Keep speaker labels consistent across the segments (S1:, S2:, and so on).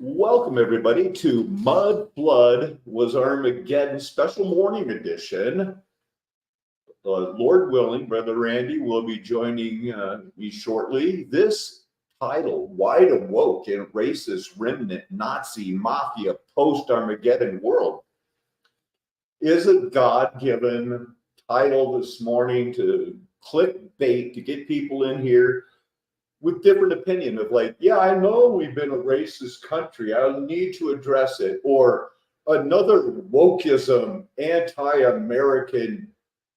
S1: Welcome, everybody, to Mud Blood was Armageddon special morning edition. Lord willing, Brother Randy will be joining me shortly. This title, Wide Awoke in Racist, Remnant, Nazi, Mafia, Post-Armageddon World, is a God-given title this morning to clickbait, to get people in here with different opinion of like, yeah, I know we've been a racist country. I need to address it. Or another wokeism, anti-American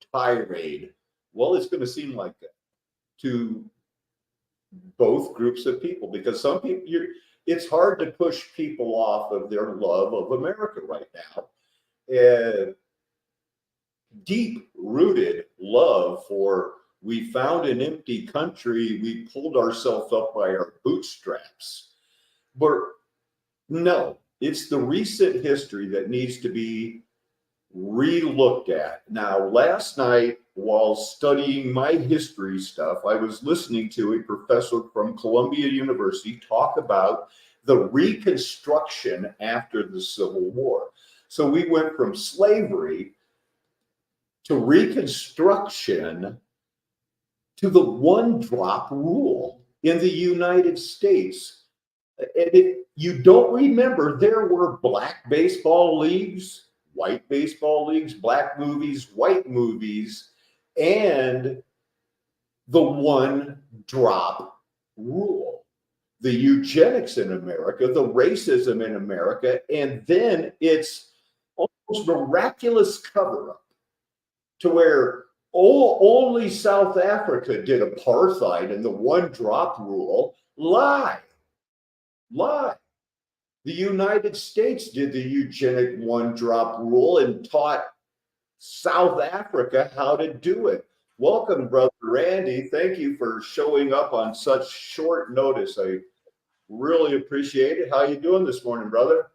S1: tirade. Well, it's going to seem like that to both groups of people because some people, it's hard to push people off of their love of America right now. And deep-rooted love for we found an empty country, we pulled ourselves up by our bootstraps. But no, it's the recent history that needs to be re-looked at. Now, last night, while studying my history stuff, I was listening to a professor from Columbia University talk about the Reconstruction after the Civil War. So we went from slavery to Reconstruction to the one-drop rule in the United States. And if you don't remember, there were black baseball leagues, white baseball leagues, black movies, white movies, and the one-drop rule. The eugenics in America, the racism in America, and then it's almost miraculous cover-up to where only South Africa did apartheid and the one-drop rule. Lie. The United States did the eugenic one-drop rule and taught South Africa how to do it. Welcome, Brother Randy. Thank you for showing up on such short notice. I really appreciate it. How you doing this morning, brother?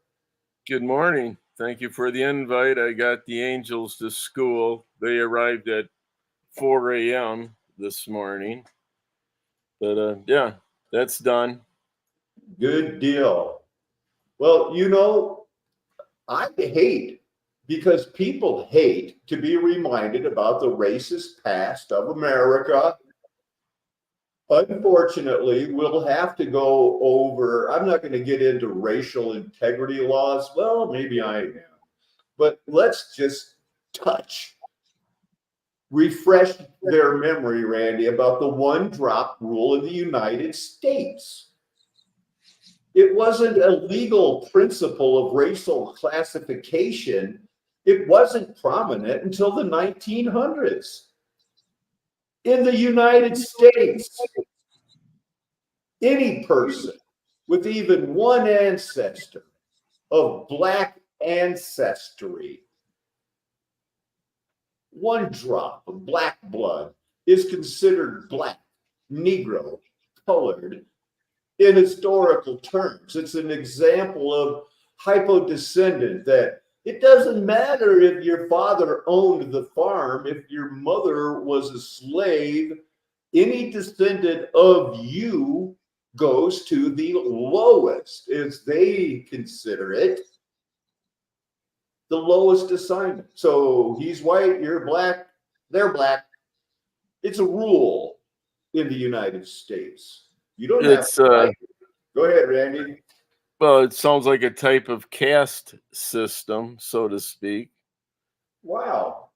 S2: Good morning. Thank you for the invite. I got the angels to school. They arrived at 4 a.m. this morning. But yeah, that's done.
S1: Good deal. Well, I hate because people hate to be reminded about the racist past of America. Unfortunately, we'll have to go over, I'm not going to get into racial integrity laws. Well, maybe I am. But let's just refresh their memory, Randy, about the one-drop rule in the United States. It wasn't a legal principle of racial classification. It wasn't prominent until the 1900s. In the United States, any person with even one ancestor of black ancestry, one drop of black blood, is considered black, Negro, colored in historical terms. It's an example of hypodescendant that it doesn't matter if your father owned the farm, if your mother was a slave, any descendant of you goes to the lowest, as they consider it, the lowest assignment. So he's white, you're black, they're black. It's a rule in the United States. You don't have to. Go ahead, Randy.
S2: Well, it sounds like a type of caste system, so to speak.
S1: Wow.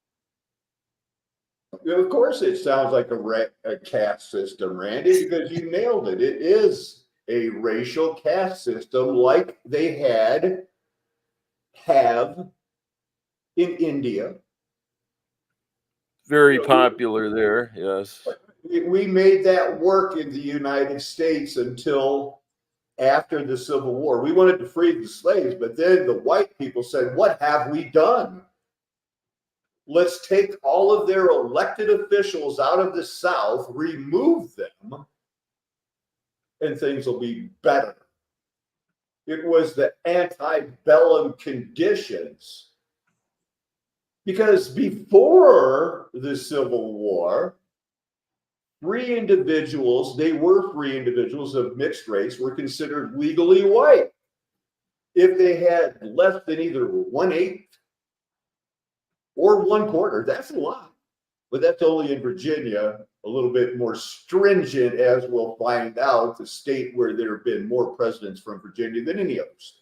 S1: Of course, it sounds like a caste system, Randy, because you nailed it. It is a racial caste system like they have in India.
S2: Very popular there, yes.
S1: We made that work in the United States until after the Civil War. We wanted to free the slaves, but then the white people said, what have we done? Let's take all of their elected officials out of the South, remove them, and things will be better. It was the antebellum conditions. Because before the Civil War, free individuals of mixed race were considered legally white. if they had less than either 1/8 or 1/4, that's a lot. But that's only in Virginia, a little bit more stringent, as we'll find out, the state where there have been more presidents from Virginia than any other state.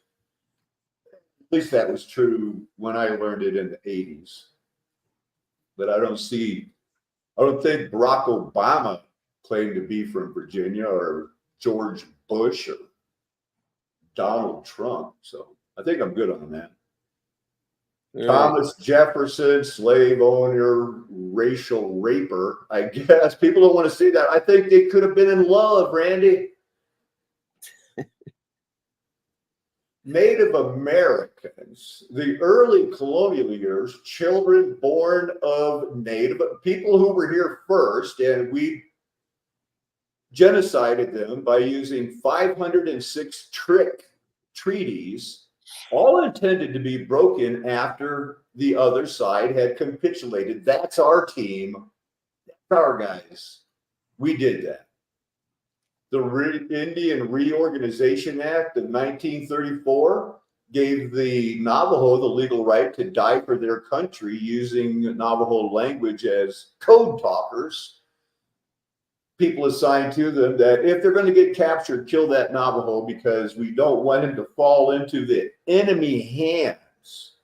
S1: At least that was true when I learned it in the 80s. But I don't think Barack Obama claimed to be from Virginia, or George Bush, or Donald Trump. So I think I'm good on that.
S2: Yeah.
S1: Thomas Jefferson, slave owner, racial raper, I guess. People don't want to see that. I think they could have been in love, Randy. Native Americans, the early colonial years, children born of Native people who were here first, and we genocided them by using 506 treaties, all intended to be broken after the other side had capitulated. That's our team. That's our guys. We did that. The Indian Reorganization Act of 1934 gave the Navajo the legal right to die for their country using Navajo language as code talkers. People assigned to them that if they're going to get captured, kill that Navajo, because we don't want him to fall into the enemy hands.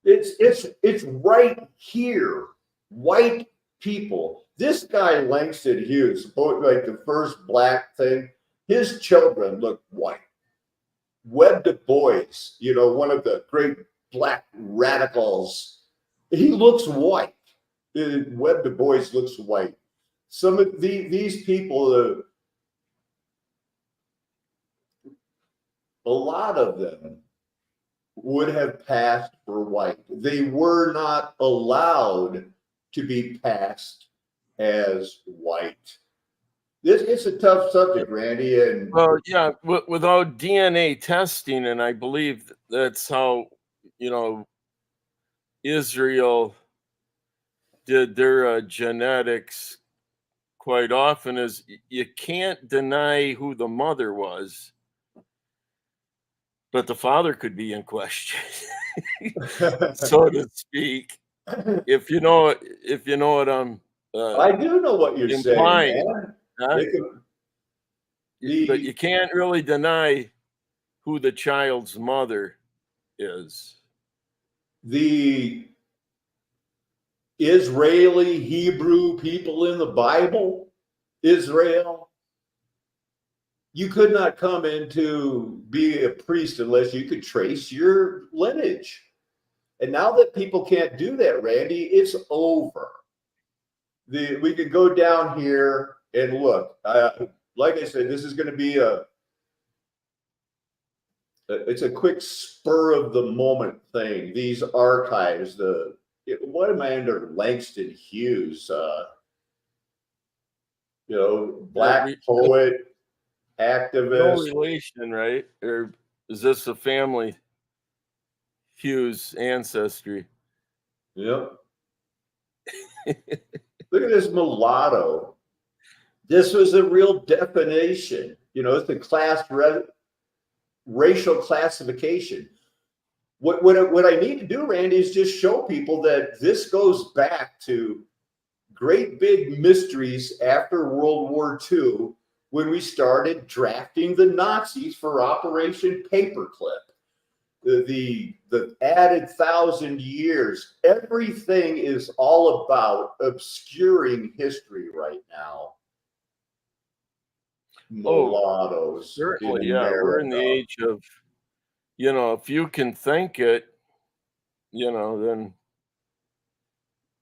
S1: It's right here. White people. This guy, Langston Hughes, like the first black thing, his children look white. Webb Du Bois, one of the great black radicals, he looks white. Webb Du Bois looks white. Some of these people, a lot of them would have passed for white. They were not allowed to be passed as white. It's a tough subject, Randy. And
S2: well, yeah, without DNA testing, and I believe that's how Israel did their genetics quite often, is you can't deny who the mother was, but the father could be in question, so to speak. If you know what I'm
S1: I do know what you're
S2: implying,
S1: saying, man.
S2: huh? But you can't really deny who the child's mother is.
S1: The Israeli Hebrew people in the Bible, Israel, you could not come in to be a priest unless you could trace your lineage. And now that people can't do that, Randy, it's over. We could go down here and look. Like I said, this is going to be it's a quick spur of the moment thing. These archives, what am I under? Langston Hughes, black poet, activist.
S2: No relation, right? Or is this a family Hughes ancestry?
S1: Yep. Look at this mulatto. This was a real definition. It's the racial classification. What I need to do, Randy, is just show people that this goes back to great big mysteries after World War II, when we started drafting the Nazis for Operation Paperclip. The added 1,000 years, everything is all about obscuring history right now. Mulattoes.
S2: Certainly, yeah. We're in the age of, if you can think it, then,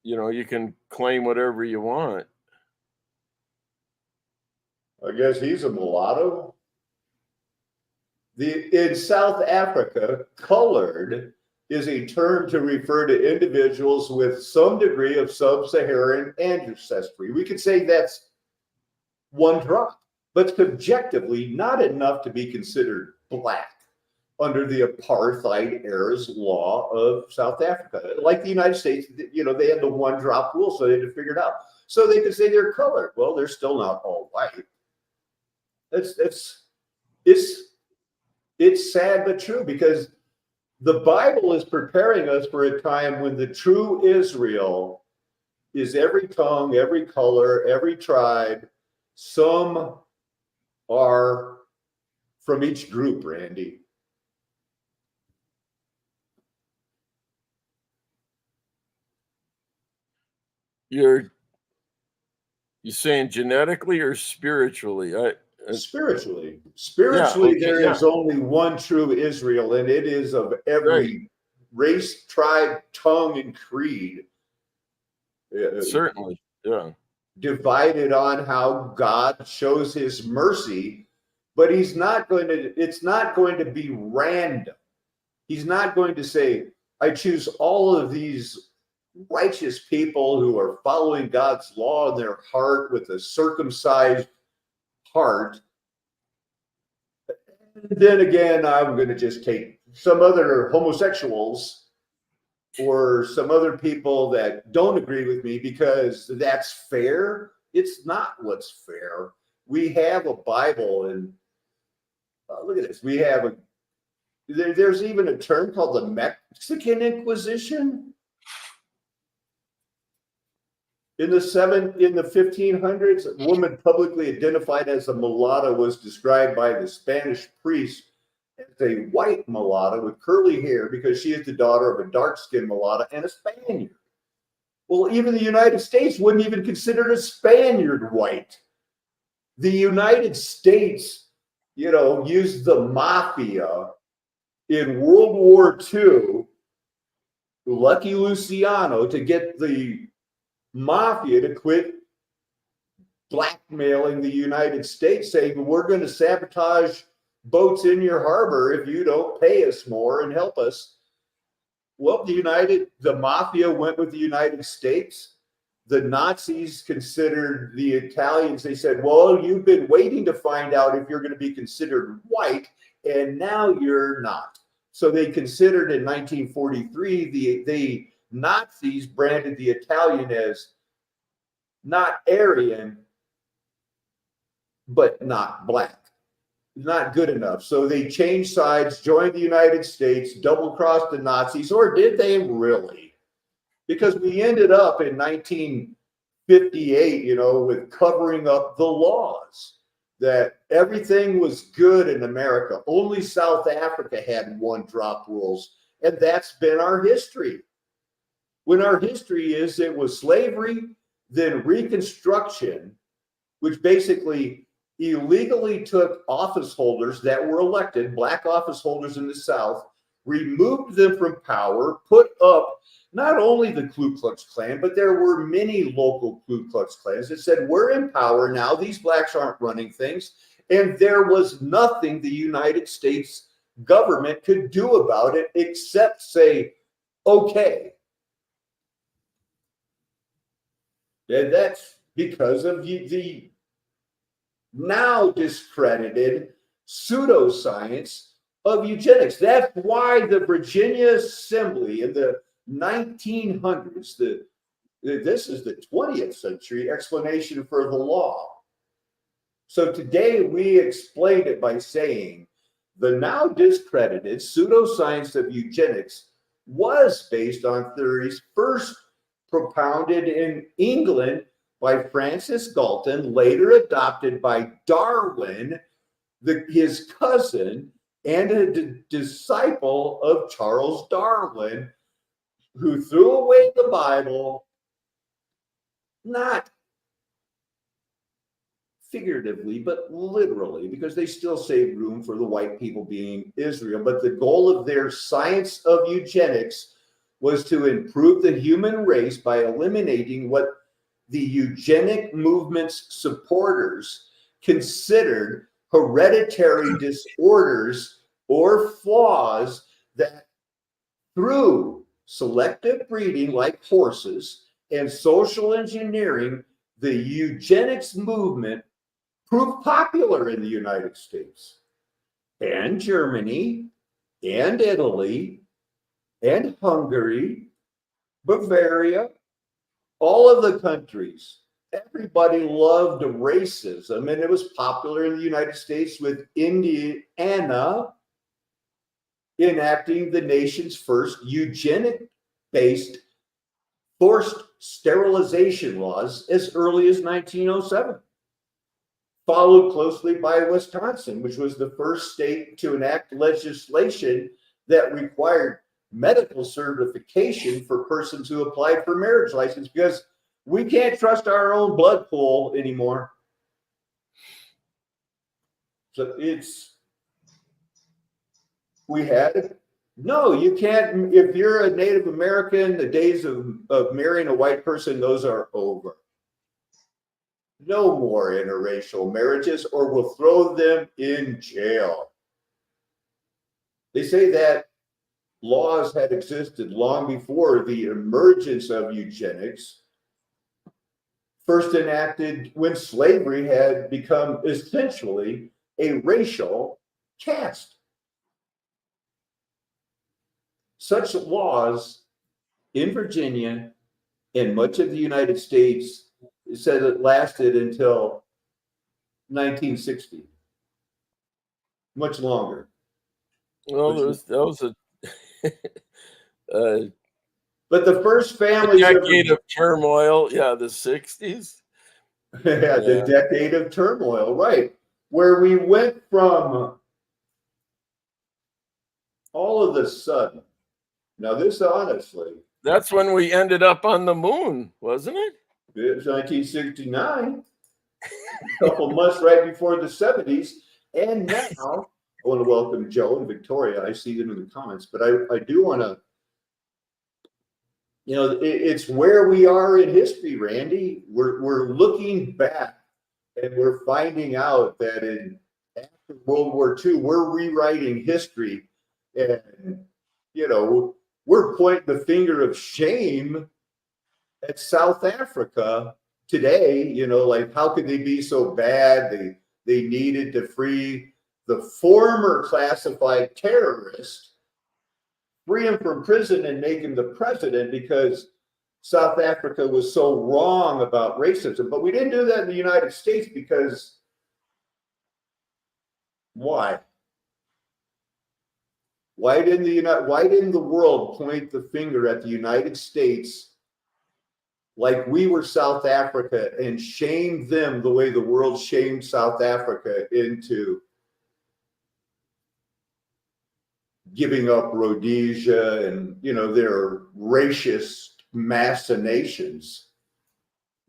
S2: you can claim whatever you want.
S1: I guess he's a mulatto. In South Africa, colored is a term to refer to individuals with some degree of sub-Saharan ancestry. We could say that's one drop, but subjectively not enough to be considered black under the apartheid era's law of South Africa. Like the United States, they had the one drop rule, so they had to figure it out. So they could say they're colored. Well, they're still not all white. It's It's sad but true, because the Bible is preparing us for a time when the true Israel is every tongue, every color, every tribe. Some are from each group, Randy.
S2: You're saying genetically or spiritually?
S1: Spiritually.
S2: Yeah,
S1: Spiritually,
S2: okay,
S1: there
S2: yeah,
S1: is only one true Israel, and it is of
S2: right.
S1: every race, tribe, tongue, and creed.
S2: Certainly. Yeah.
S1: Divided on how God shows his mercy, but it's not going to be random. He's not going to say, I choose all of these righteous people who are following God's law in their heart with a circumcised heart. And then again, I'm going to just take some other homosexuals or some other people that don't agree with me because that's fair. It's not what's fair. We have a Bible, and look at this. There's even a term called the Mexican Inquisition. In the 1500s, a woman publicly identified as a mulatto was described by the Spanish priest as a white mulatto with curly hair because she is the daughter of a dark-skinned mulatto and a Spaniard. Well, even the United States wouldn't even consider a Spaniard white. The United States, used the Mafia in World War II, Lucky Luciano, to get the Mafia to quit blackmailing the United States, saying, we're going to sabotage boats in your harbor if you don't pay us more and help us. Well, the Mafia went with the United States. The Nazis considered the Italians. They said, well, you've been waiting to find out if you're going to be considered white, and now you're not. So they considered in 1943, the Nazis branded the Italian as not Aryan, but not black. Not good enough. So they changed sides, joined the United States, double-crossed the Nazis, or did they really? Because we ended up in 1958, with covering up the laws, that everything was good in America. Only South Africa had one-drop rules, and that's been our history. When our history is it was slavery, then Reconstruction, which basically illegally took office holders that were elected, black office holders in the South, removed them from power, put up not only the Ku Klux Klan, but there were many local Ku Klux Klans that said, we're in power now, these blacks aren't running things. And there was nothing the United States government could do about it except say, okay. And that's because of the now discredited pseudoscience of eugenics. That's why the Virginia Assembly in the 1900s, this is the 20th century explanation for the law. So today we explained it by saying the now discredited pseudoscience of eugenics was based on theories first propounded in England by Francis Galton, later adopted by Darwin, his cousin, and a disciple of Charles Darwin, who threw away the Bible, not figuratively, but literally, because they still saved room for the white people being Israel. But the goal of their science of eugenics was to improve the human race by eliminating what the eugenic movement's supporters considered hereditary disorders or flaws that, through selective breeding like horses and social engineering, the eugenics movement proved popular in the United States and Germany and Italy and Hungary, Bavaria, all of the countries. Everybody loved racism, and it was popular in the United States with Indiana enacting the nation's first eugenic-based forced sterilization laws as early as 1907, followed closely by Wisconsin, which was the first state to enact legislation that required medical certification for persons who applied for marriage license, because we can't trust our own blood pool anymore. So no, you can't. If you're a Native American, the days of marrying a white person, those are over. No more interracial marriages, or we'll throw them in jail. They say that laws had existed long before the emergence of eugenics, first enacted when slavery had become essentially a racial caste. Such laws in Virginia and much of the United States said it lasted until 1960. Much longer.
S2: Well, that was a
S1: but the first families
S2: decade of turmoil. Yeah, the 60s.
S1: Yeah, the decade of turmoil, right? Where we went from all of a sudden. Now, this honestly.
S2: That's when we ended up on the moon, wasn't it?
S1: It was 1969, a couple months right before the 70s. And now, I want to welcome Joe and Victoria. I see them in the comments, but I do want to, it's where we are in history, Randy. We're looking back and we're finding out that after World War II, we're rewriting history. And, we're pointing the finger of shame at South Africa today, like how could they be so bad? They needed to free the former classified terrorist, free him from prison and make him the president because South Africa was so wrong about racism. But we didn't do that in the United States because why? Why didn't the world point the finger at the United States like we were South Africa and shame them the way the world shamed South Africa into giving up Rhodesia and, their racist machinations?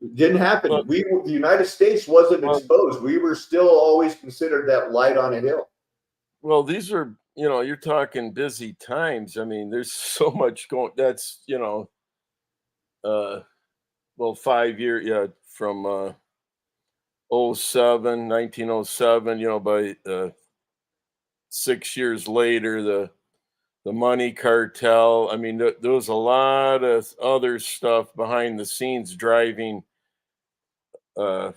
S1: It didn't happen.
S2: Well,
S1: the United States wasn't exposed. We were still always considered that light on a hill.
S2: Well, these are, you're talking busy times. I mean, there's so much going. That's, 5 years, from 1907, by 6 years later, the money cartel. I mean, there was a lot of other stuff behind the scenes driving, what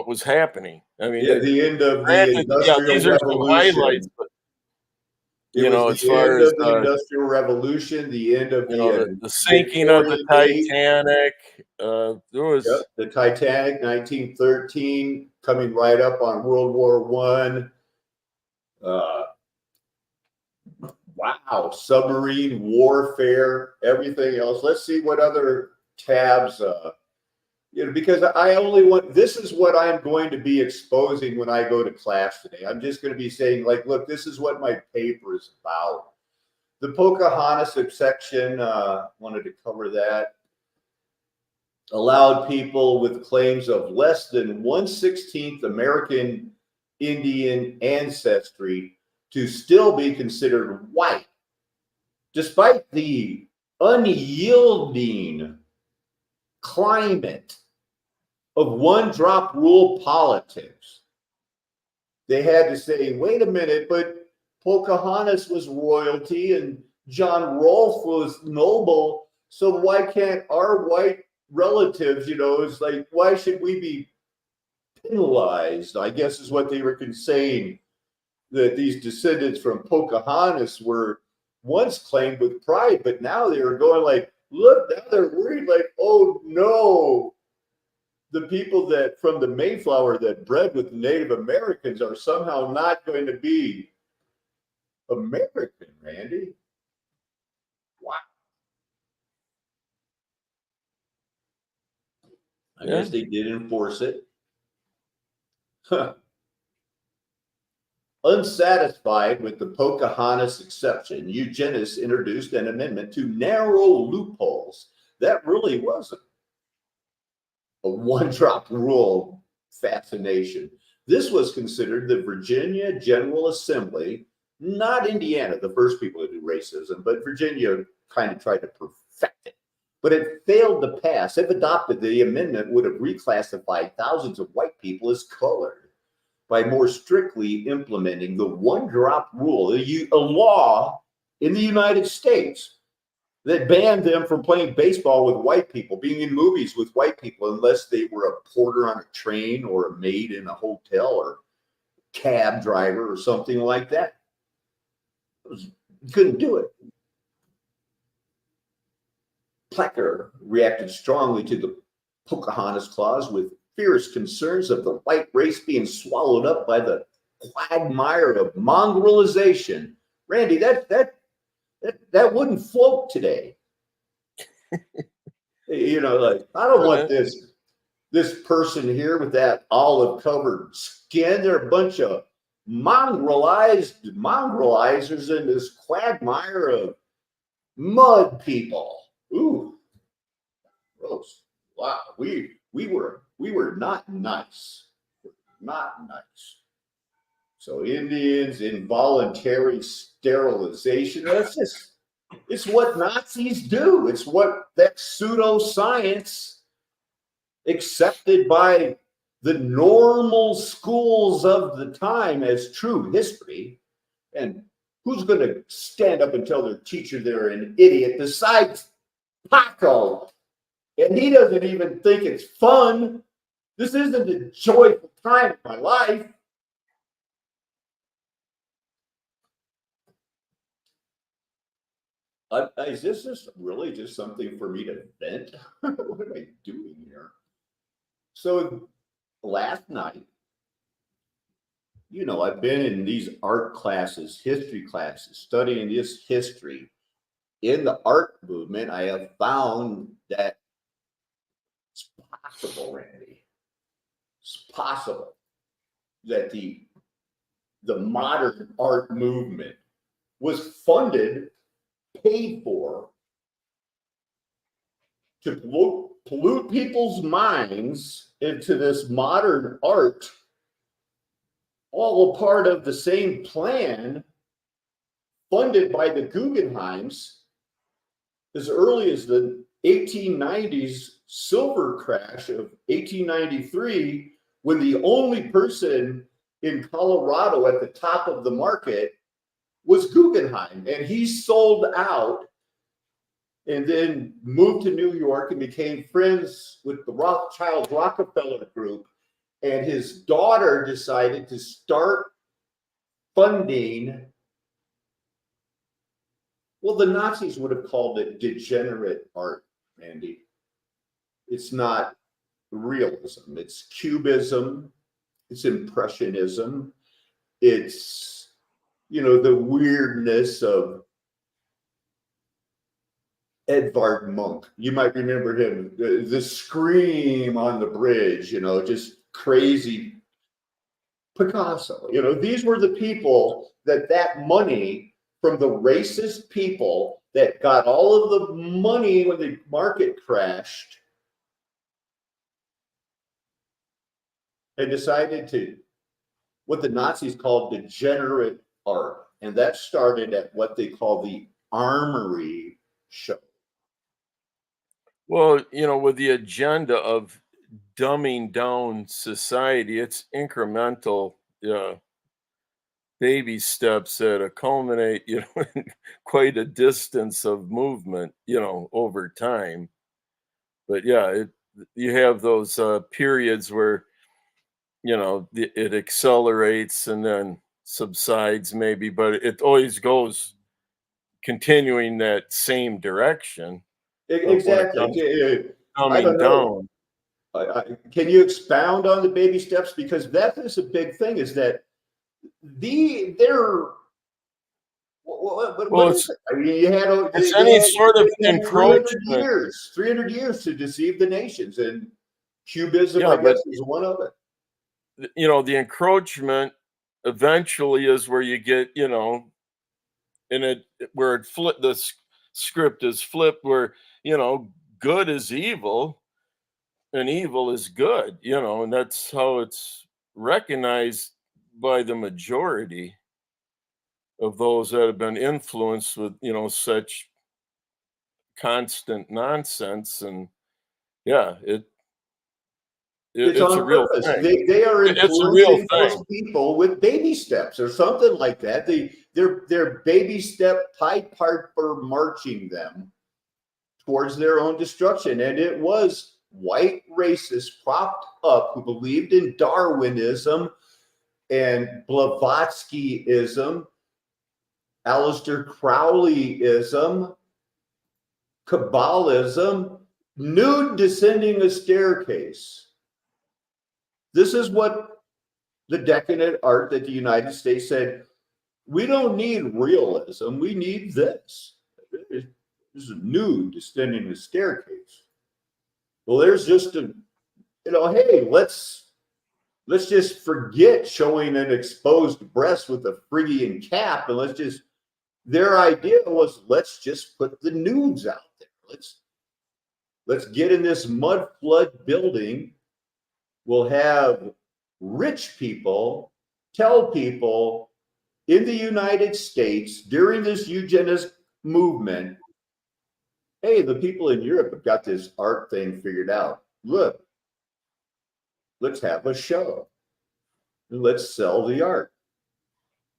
S2: was happening. I mean,
S1: the end of the Industrial
S2: these are some highlights,
S1: Revolution.
S2: but
S1: It was
S2: as
S1: the
S2: far
S1: end
S2: as
S1: of the Industrial Revolution, the end of
S2: the sinking of the Titanic. There was
S1: the Titanic, 1913, coming right up on World War I. Wow, submarine warfare, everything else. Let's see what other tabs. Because I only want, this is what I'm going to be exposing when I go to class today. I'm just going to be saying, like, look, this is what my paper is about. The Pocahontas section, wanted to cover that, allowed people with claims of less than 1/16 American Indian ancestry to still be considered white, despite the unyielding climate of one-drop rule politics. They had to say, wait a minute, but Pocahontas was royalty and John Rolfe was noble, so why can't our white relatives, it's like, why should we be penalized? I guess is what they were saying, that these descendants from Pocahontas were once claimed with pride, but now they were going like, look, now they're worried like, oh no, the people that from the Mayflower that bred with Native Americans are somehow not going to be American, Randy. Wow. I guess they did enforce it. Unsatisfied with the Pocahontas exception, eugenists introduced an amendment to narrow loopholes. That really wasn't a one-drop rule fascination. This was considered the Virginia General Assembly, not Indiana, the first people to do racism, but Virginia kind of tried to perfect it. But it failed to pass. If adopted, the amendment would have reclassified thousands of white people as colored by more strictly implementing the one-drop rule, a law in the United States that banned them from playing baseball with white people, being in movies with white people, unless they were a porter on a train or a maid in a hotel or cab driver or something like that. You couldn't do it. Plecker reacted strongly to the Pocahontas Clause with fierce concerns of the white race being swallowed up by the quagmire of mongrelization. Randy, that wouldn't float today. You know, like, I don't want this person here with that olive covered skin. They're a bunch of mongrelizers in this quagmire of mud people. Ooh, gross. Wow, we were not nice. Not nice. So Indians, involuntary sterilization. It's what Nazis do. It's what that pseudoscience accepted by the normal schools of the time as true history. And who's going to stand up and tell their teacher they're an idiot besides Paco? And he doesn't even think it's fun. This isn't a joyful time in my life. Is this just really just something for me to vent? What am I doing here? So last night, you know, I've been in these art classes, history classes, studying this history. In the art movement, I have found that it's possible, Randy. It's possible that the modern art movement was funded, paid for, to pollute people's minds into this modern art, all a part of the same plan funded by the Guggenheims as early as the 1890s silver crash of 1893, when the only person in Colorado at the top of the market was Guggenheim, and he sold out and then moved to New York and became friends with the Rothschild Rockefeller group. And his daughter decided to start funding, well, the Nazis would have called it degenerate art, Randy. It's not realism. It's cubism. It's impressionism. It's, you know, the weirdness of Edvard Munch. You might remember him, the scream on the bridge, you know, just crazy. Picasso, you know, these were the people that money from the racist people that got all of the money when the market crashed and decided to, what the Nazis called degenerate art. And that started at what they call the Armory Show.
S2: Well, you know, with the agenda of dumbing down society, it's incremental baby steps that culminate, you know, in quite a distance of movement, you know, over time. But yeah, you have those periods where, you know, it accelerates and then subsides maybe, but it always goes continuing that same direction.
S1: Exactly. I
S2: Dumbing
S1: don't know.
S2: down.
S1: Can you expound on the baby steps? Because that is a big thing, is that they're what
S2: Well,
S1: is it? I mean, you had
S2: it's
S1: they
S2: any
S1: had,
S2: sort of
S1: they had 300
S2: encroachment.
S1: years, 300 years to deceive the nations, and Cubism,
S2: Yeah,
S1: I
S2: but
S1: guess, is one of it.
S2: the encroachment eventually is where you get, in it where it flip script is flipped, where good is evil and evil is good, and that's how it's recognized by the majority of those that have been influenced with such constant nonsense. And yeah,
S1: It's
S2: it's a
S1: on
S2: real
S1: purpose.
S2: thing.
S1: They are
S2: It's a real
S1: influencing those
S2: thing.
S1: people with baby steps or something like that. They're baby step Pied Piper marching them towards their own destruction. And it was white racists propped up who believed in Darwinism and Blavatskyism, Aleister Crowleyism, Kabbalism, nude descending a staircase. This is what the decadent art that the United States said, we don't need realism, we need this. This is nude descending the staircase. Well, there's just hey, let's just forget showing an exposed breast with a Phrygian cap, and their idea was, let's just put the nudes out there. Let's get in this mud flood building. We'll have rich people tell people in the United States during this eugenics movement, hey, the people in Europe have got this art thing figured out. Look, let's have a show. And let's sell the art.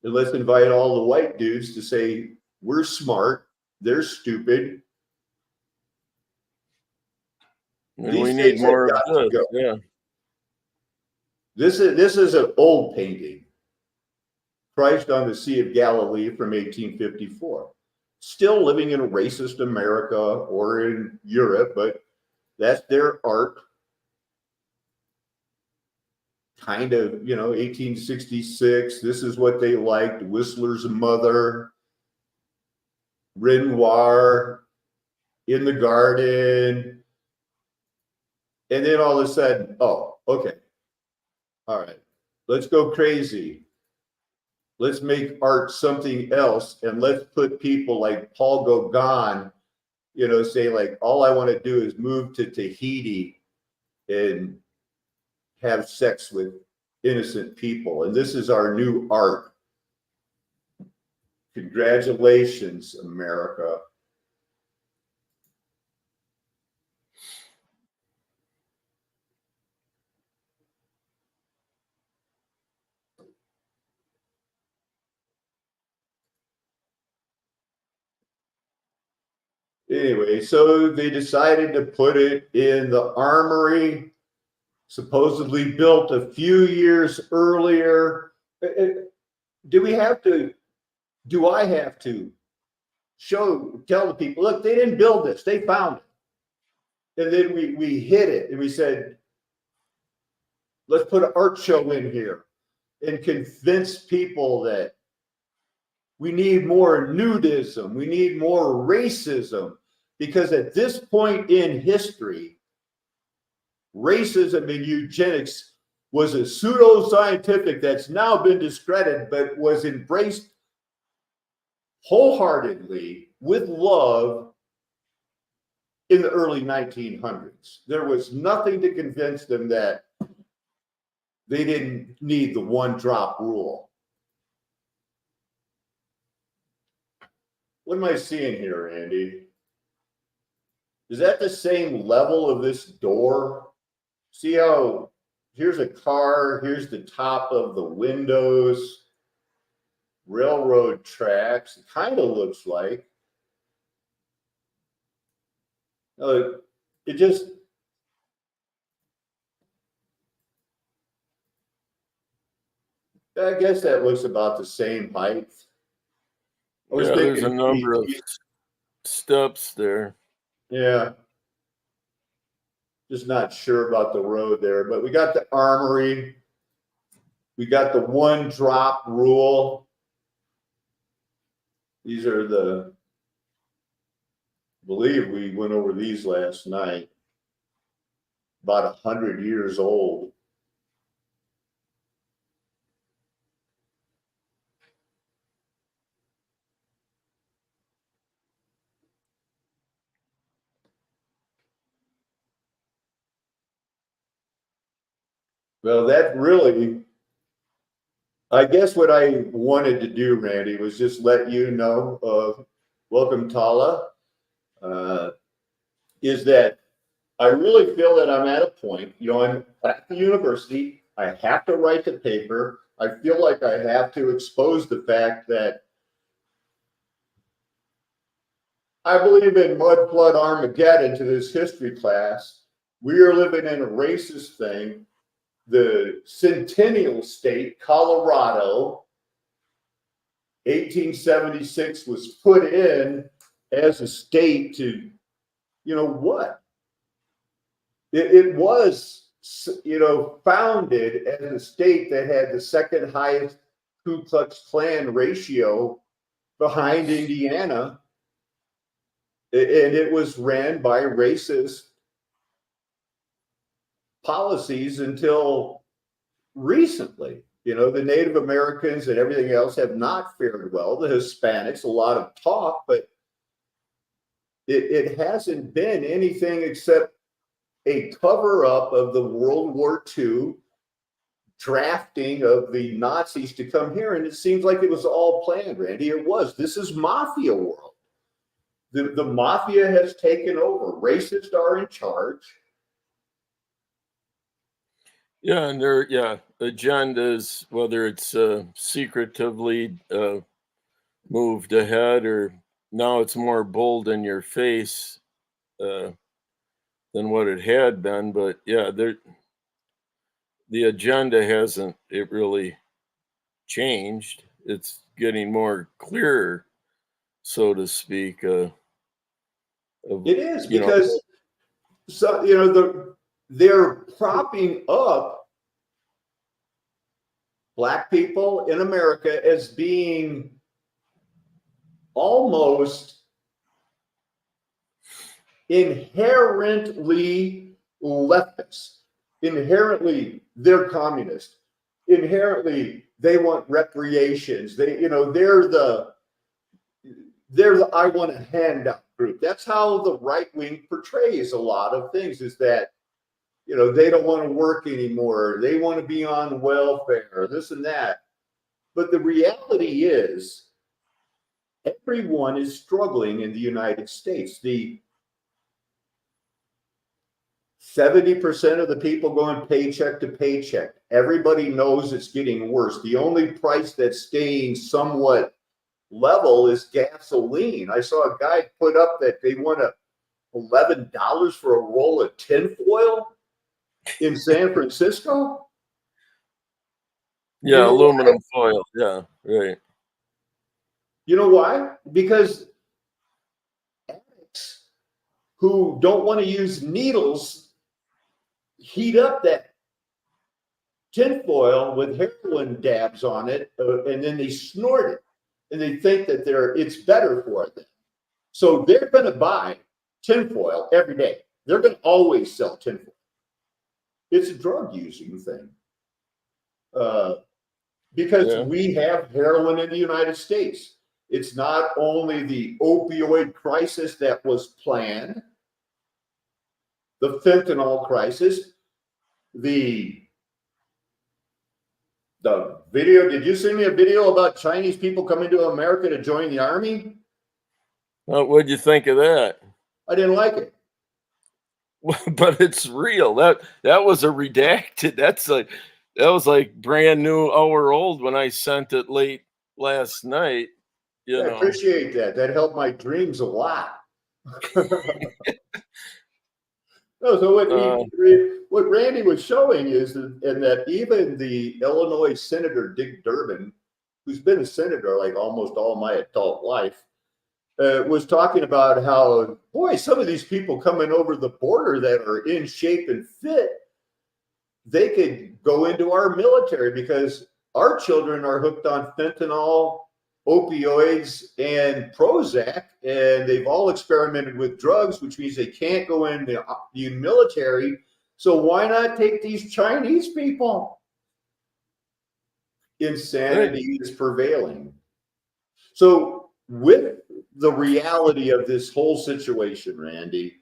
S1: And let's invite all the white dudes to say, we're smart, they're stupid.
S2: And we
S1: These
S2: need
S1: things have
S2: more of
S1: got to
S2: this.
S1: go.
S2: Yeah.
S1: This is an old painting. Christ on the Sea of Galilee from 1854. Still living in a racist America or in Europe, but that's their art. Kind of, 1866. This is what they liked. Whistler's Mother, Renoir, In the Garden. And then all of a sudden, oh, okay. All right, let's go crazy. Let's make art something else, and let's put people like Paul Gauguin, say like, all I want to do is move to Tahiti and have sex with innocent people. And this is our new art. Congratulations, America. Anyway, so they decided to put it in the armory, supposedly built a few years earlier. Do I have to tell the people, look, they didn't build this, they found it. And then we hid it and we said, let's put an art show in here and convince people that we need more nudism, we need more racism, because at this point in history, racism and eugenics was a pseudoscientific that's now been discredited, but was embraced wholeheartedly with love in the early 1900s. There was nothing to convince them that they didn't need the one drop rule. What am I seeing here, Andy? Is that the same level of this door? See how here's a car, here's the top of the windows, railroad tracks. It kind of looks like. It just, I guess that looks about the same height. I was
S2: There's a
S1: thinking,
S2: number of steps there.
S1: yeah. Just not sure about the road there, but we got the armory. We got the one drop rule. These are the, I believe we went over these last night. About 100 years old. Well, that really, I guess what I wanted to do, Randy, was just let you know, welcome Tala, is that I really feel that I'm at a point, I'm at the university, I have to write the paper. I feel like I have to expose the fact that I believe in mud flood Armageddon to this history class. We are living in a racist thing. The Centennial State, Colorado, 1876 was put in as a state to, what? It was, founded as a state that had the second highest Ku Klux Klan ratio behind Indiana. And it was ran by racist policies until recently. The Native Americans and everything else have not fared well. The Hispanics, a lot of talk, but it hasn't been anything except a cover up of the World War II drafting of the Nazis to come here. And it seems like it was all planned, Randy. It was. This is Mafia world. The Mafia has taken over. Racists are in charge.
S2: Yeah, and their agendas, whether it's secretively moved ahead or now it's more bold in your face than what it had been. But yeah, the agenda hasn't it really changed. It's getting more clearer, so to speak.
S1: It is because they're propping up Black people in America as being almost inherently leftist. Inherently, they're communist. Inherently, they want reparations. They're the I want a handout group. That's how the right wing portrays a lot of things, is that they don't want to work anymore. They want to be on welfare, this and that. But the reality is everyone is struggling in the United States. The 70% of the people going paycheck to paycheck. Everybody knows it's getting worse. The only price that's staying somewhat level is gasoline. I saw a guy put up that they want $11 for a roll of tinfoil in San Francisco.
S2: Yeah, aluminum foil. Yeah, right.
S1: You know why? Because addicts who don't want to use needles heat up that tinfoil with heroin dabs on it, and then they snort it, and they think that it's better for them. So they're going to buy tinfoil every day. They're going to always sell tinfoil. It's a drug using thing. Because we have heroin in the United States. It's not only the opioid crisis that was planned, the fentanyl crisis, the video. Did you send me a video about Chinese people coming to America to join the army?
S2: What'd you think of that?
S1: I didn't like it.
S2: But it's real. That was a redacted. That was like brand new hour old when I sent it late last night.
S1: I appreciate that. That helped my dreams a lot. No, so what Randy was showing is that even the Illinois Senator Dick Durbin, who's been a senator like almost all my adult life, was talking about how, boy, some of these people coming over the border that are in shape and fit, they could go into our military because our children are hooked on fentanyl, opioids, and Prozac, and they've all experimented with drugs, which means they can't go in the military. So why not take these Chinese people? Insanity is prevailing. So with the reality of this whole situation, Randy,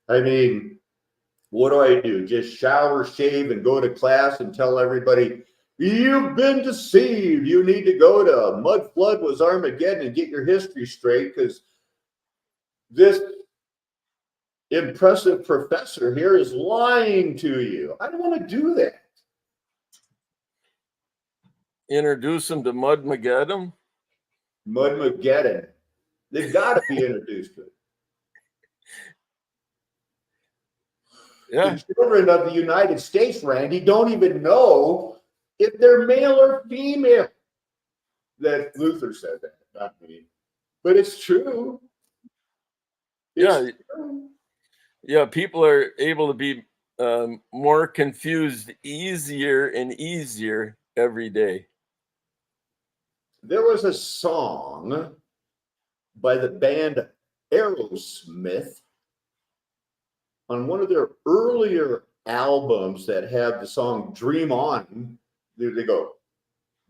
S1: I mean, what do? Just shower, shave, and go to class and tell everybody, you've been deceived. You need to go to Mud Flood was Armageddon and get your history straight because this impressive professor here is lying to you. I don't want to do that.
S2: Introduce them to Mudmageddon.
S1: Mudmageddon. They've got to be introduced to it.
S2: Yeah.
S1: The children of the United States, Randy, don't even know if they're male or female. That Luther said that, not me. But it's true.
S2: It's true. Yeah, people are able to be more confused easier and easier every day.
S1: There was a song by the band Aerosmith on one of their earlier albums that have the song Dream On. They go,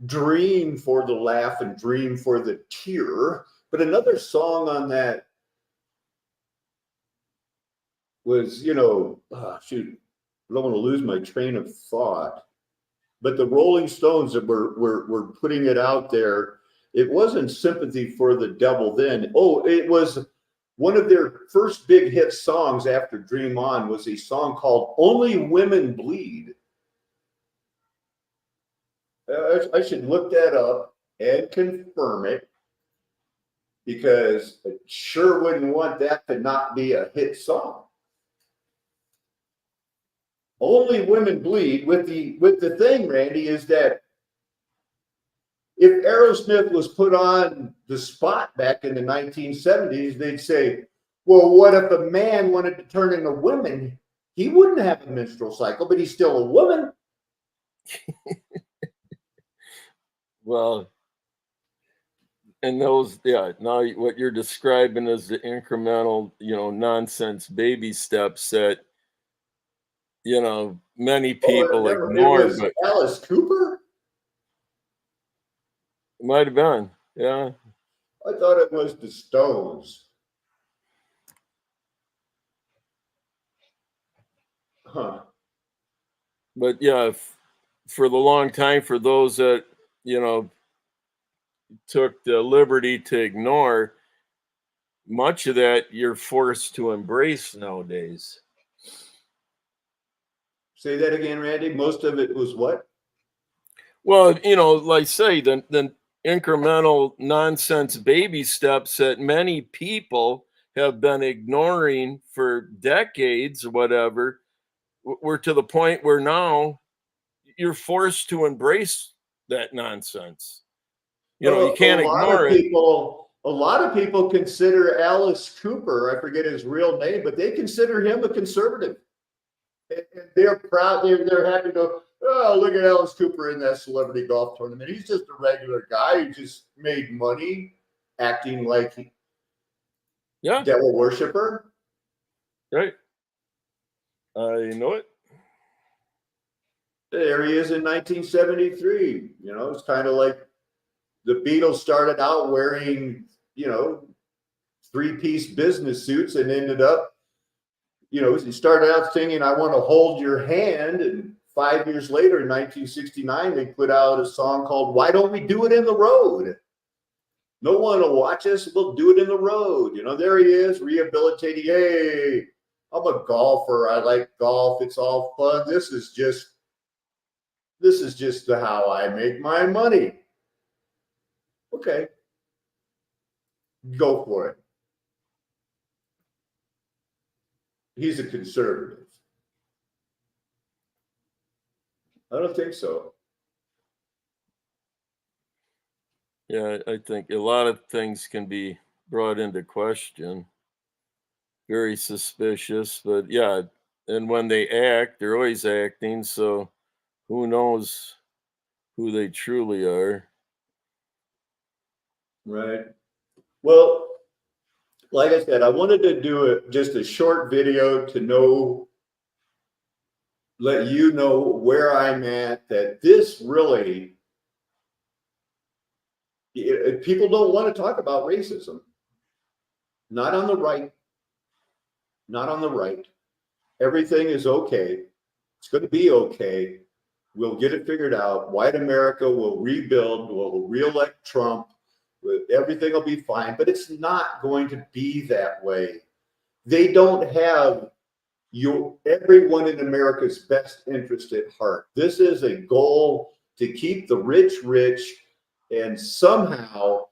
S1: dream for the laugh and dream for the tear. But another song on that was, shoot, I don't want to lose my train of thought. But the Rolling Stones that were putting it out there, it wasn't Sympathy for the Devil then. Oh, it was one of their first big hit songs after Dream On was a song called Only Women Bleed. I should look that up and confirm it because I sure wouldn't want that to not be a hit song. Only Women Bleed with the thing, Randy, is that if Aerosmith was put on the spot back in the 1970s, they'd say, well, what if a man wanted to turn into women? He wouldn't have a menstrual cycle, but he's still a woman.
S2: Well, and those, yeah, now what you're describing is the incremental, nonsense baby steps that, many people ignore.
S1: It was
S2: but
S1: Alice Cooper?
S2: It might have been, yeah.
S1: I thought it was the Stones. Huh.
S2: But yeah, for the long time, for those that, took the liberty to ignore, much of that you're forced to embrace nowadays.
S1: Say that again, Randy. Most of it was what?
S2: Well, like say the incremental nonsense baby steps that many people have been ignoring for decades or whatever, we're to the point where now you're forced to embrace that nonsense. You can't ignore it.
S1: A lot of people consider Alice Cooper, I forget his real name, but they consider him a conservative. And they're proud, they're happy to go, oh, look at Alice Cooper in that celebrity golf tournament. He's just a regular guy who just made money acting like devil worshiper.
S2: Right. I know it.
S1: There he is in 1973. It's kind of like the Beatles started out wearing, three-piece business suits and ended up, he started out singing, I Want to Hold Your Hand. And 5 years later, in 1969, they put out a song called Why Don't We Do It in the Road? No one will watch us. We'll do it in the road. There he is, rehabilitating. Hey, I'm a golfer. I like golf. It's all fun. This is just how I make my money. Okay. Go for it. He's a conservative. I don't think so.
S2: Yeah, I think a lot of things can be brought into question. Very suspicious, but yeah, and when they act, they're always acting, so who knows who they truly are.
S1: Right. Well, like I said, I wanted to do just a short video to let you know where I'm at, that this really, people don't want to talk about racism. Not on the right. Not on the right. Everything is okay. It's going to be okay. We'll get it figured out. White America will rebuild. We'll reelect Trump. Everything will be fine. But it's not going to be that way. They don't have everyone in America's best interest at heart. This is a goal to keep the rich rich, and somehow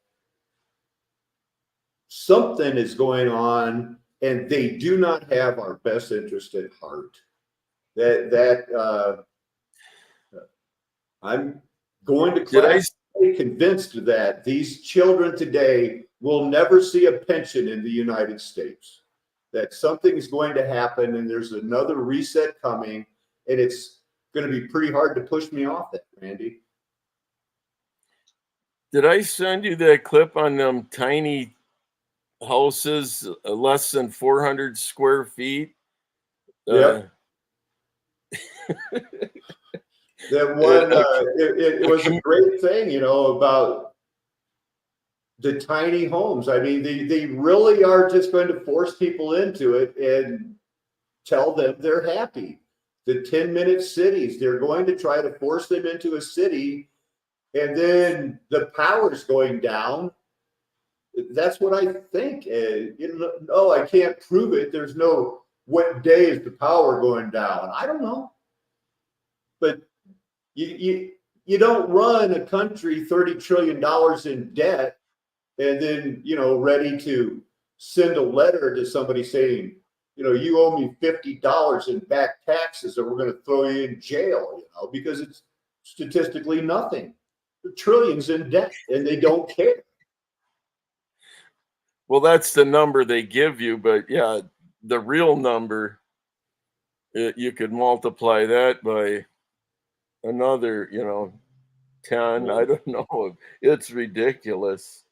S1: something is going on, and they do not have our best interest at heart. I'm going to class convinced that these children today will never see a pension in the United States. That something's going to happen, and there's another reset coming, and it's going to be pretty hard to push me off that, Randy.
S2: Did I send you that clip on them tiny houses, less than 400 square feet?
S1: Yeah. That one, it was a great thing, about the tiny homes. I mean, they really are just going to force people into it and tell them they're happy. The 10-minute cities, they're going to try to force them into a city, and then the power's going down. That's what I think. No, I can't prove it. There's no, what day is the power going down? I don't know. But you don't run a country $30 trillion in debt and then, ready to send a letter to somebody saying, you owe me $50 in back taxes, or we're going to throw you in jail, because it's statistically nothing. The trillions in debt, and they don't care.
S2: Well, that's the number they give you, but yeah, the real number, you could multiply that by another, 10. I don't know. It's ridiculous.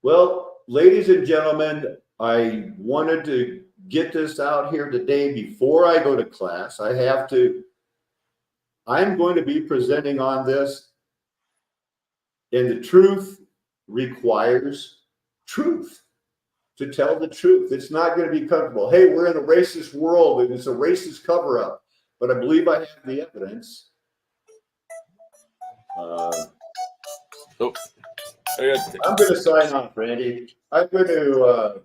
S1: Well, ladies and gentlemen, I wanted to get this out here today before I go to class. I'm going to be presenting on this, and the truth requires truth. To tell the truth, it's not going to be comfortable. Hey, we're in a racist world and it's a racist cover-up, but I believe I have the evidence.
S2: I'm
S1: going to sign off, Randy. I'm going to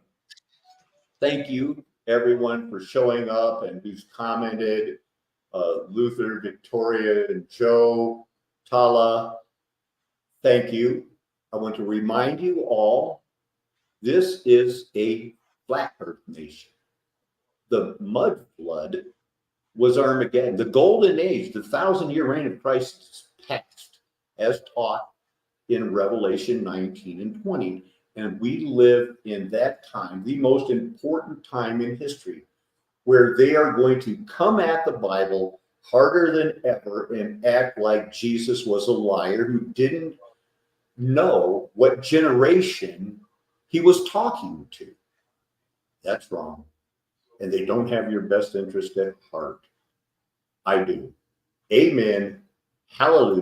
S1: thank you, everyone, for showing up and who's commented. Luther, Victoria, and Joe, Tala, thank you. I want to remind you all, this is a flat earth nation. The mud flood was Armageddon. The golden age, the 1,000-year reign of Christ is past, as taught in Revelation 19 and 20. And we live in that time, the most important time in history, where they are going to come at the Bible harder than ever and act like Jesus was a liar who didn't know what generation he was talking to. That's wrong. And they don't have your best interest at heart. I do. Amen. Hallelujah.